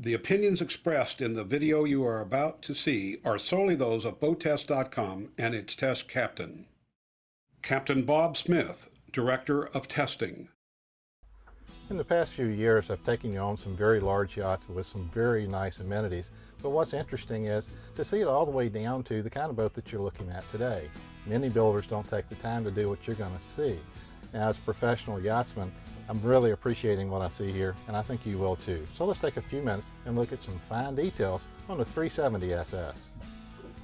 The opinions expressed in the video you are about to see are solely those of BoatTEST.com and its test captain. Captain Bob Smith, Director of Testing. In the past few years, I've taken you on some very large yachts with some very nice amenities. But what's interesting is to see it all the way down to the kind of boat that you're looking at today. Many builders don't take the time to do what you're going to see. Now, as a professional yachtsman, I'm really appreciating what I see here, and I think you will too. So let's take a few minutes and look at some fine details on the 370 SS.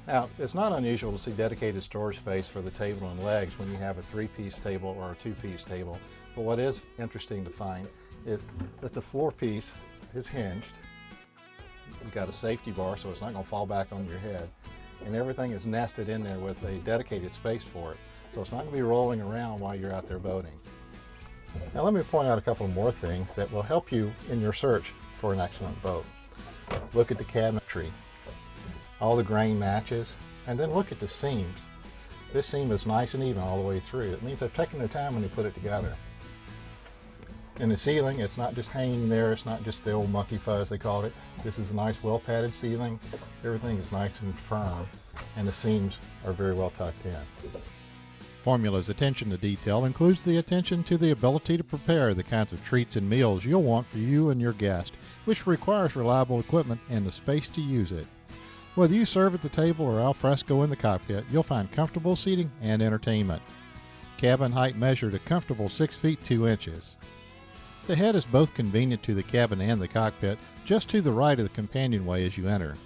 Now, it's not unusual to see dedicated storage space for the table and legs when you have a three-piece table or a two-piece table. But what is interesting to find is that the floor piece is hinged. You've got a safety bar so it's not going to fall back on your head. And everything is nested in there with a dedicated space for it. So it's not going to be rolling around while you're out there boating. Now let me point out a couple more things that will help you in your search for an excellent boat. Look at the cabinetry. All the grain matches, and then look at the seams. This seam is nice and even all the way through. It means they've taken their time when they put it together. In the ceiling, it's not just hanging there, it's not just the old monkey fuzz they called it. This is a nice well padded ceiling. Everything is nice and firm, and the seams are very well tucked in. Formula's attention to detail includes the attention to the ability to prepare the kinds of treats and meals you'll want for you and your guest, which requires reliable equipment and the space to use it. Whether you serve at the table or al fresco in the cockpit, you'll find comfortable seating and entertainment. Cabin height measured a comfortable 6 feet 2 inches. The head is both convenient to the cabin and the cockpit, just to the right of the companionway as you enter.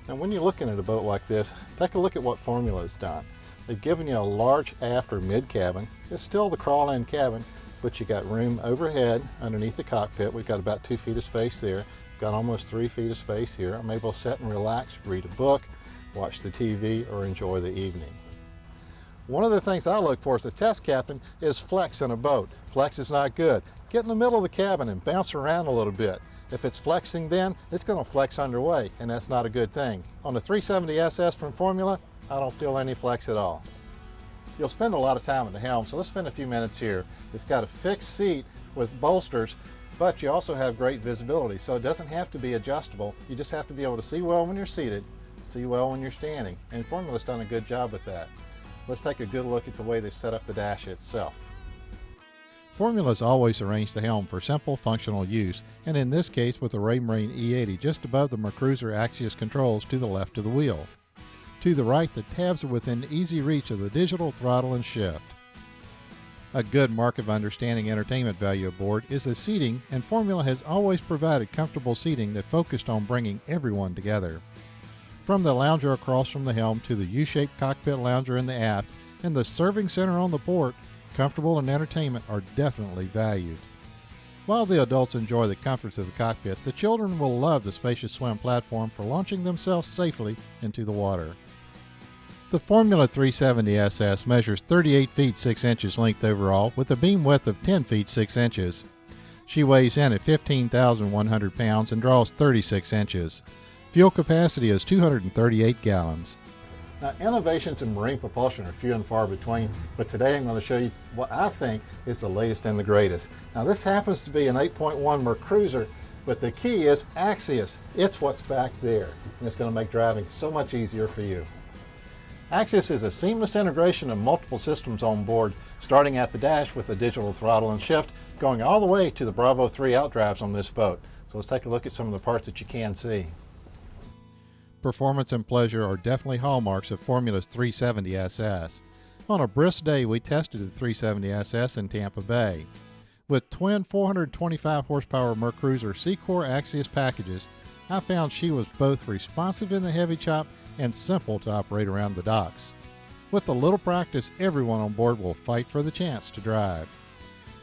Now when you're looking at a boat like this, take a look at what Formula has done. They've given you a large aft or mid cabin. It's still the crawl-in cabin, but you got room overhead underneath the cockpit. We've got about 2 feet of space there. We've got almost 3 feet of space here. I'm able to sit and relax, read a book, watch the TV, or enjoy the evening. One of the things I look for as a test captain is flex in a boat. Flex is not good. Get in the middle of the cabin and bounce around a little bit. If it's flexing then, it's going to flex underway, and that's not a good thing. On the 370 SS from Formula, I don't feel any flex at all. You'll spend a lot of time at the helm, so let's spend a few minutes here. It's got a fixed seat with bolsters, but you also have great visibility, so it doesn't have to be adjustable. You just have to be able to see well when you're seated, see well when you're standing, and Formula's done a good job with that. Let's take a good look at the way they set up the dash itself. Formula's always arranged the helm for simple functional use, and in this case with the Raymarine E80 just above the Mercruiser Axius controls to the left of the wheel. To the right, the tabs are within easy reach of the digital throttle and shift. A good mark of understanding entertainment value aboard is the seating, and Formula has always provided comfortable seating that focused on bringing everyone together. From the lounger across from the helm to the U-shaped cockpit lounger in the aft and the serving center on the port, comfortable and entertainment are definitely valued. While the adults enjoy the comforts of the cockpit, the children will love the spacious swim platform for launching themselves safely into the water. The Formula 370 SS measures 38 feet 6 inches length overall with a beam width of 10 feet 6 inches. She weighs in at 15,100 pounds and draws 36 inches. Fuel capacity is 238 gallons. Now, innovations in marine propulsion are few and far between, but today I'm going to show you what I think is the latest and the greatest. Now, this happens to be an 8.1 Mercruiser, but the key is Axius. It's what's back there, and it's going to make driving so much easier for you. Axius is a seamless integration of multiple systems on board, starting at the dash with the digital throttle and shift, going all the way to the Bravo 3 outdrives on this boat. So let's take a look at some of the parts that you can see. Performance and pleasure are definitely hallmarks of Formula's 370 SS. On a brisk day, we tested the 370 SS in Tampa Bay. With twin 425 horsepower Mercruiser Seacor Axius packages, I found she was both responsive in the heavy chop and simple to operate around the docks. With a little practice, everyone on board will fight for the chance to drive.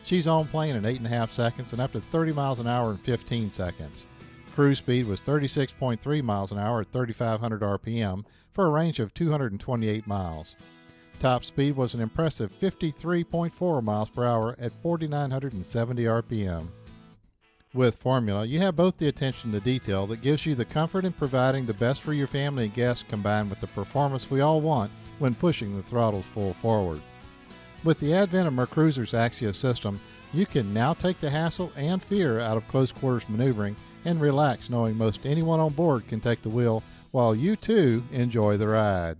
She's on plane in 8.5 seconds and up to 30 miles an hour in 15 seconds. Cruise speed was 36.3 miles an hour at 3,500 RPM for a range of 228 miles. Top speed was an impressive 53.4 miles per hour at 4,970 RPM. With Formula, you have both the attention to detail that gives you the comfort in providing the best for your family and guests combined with the performance we all want when pushing the throttles full forward. With the advent of Mercruiser's Axius system, you can now take the hassle and fear out of close quarters maneuvering and relax knowing most anyone on board can take the wheel while you too enjoy the ride.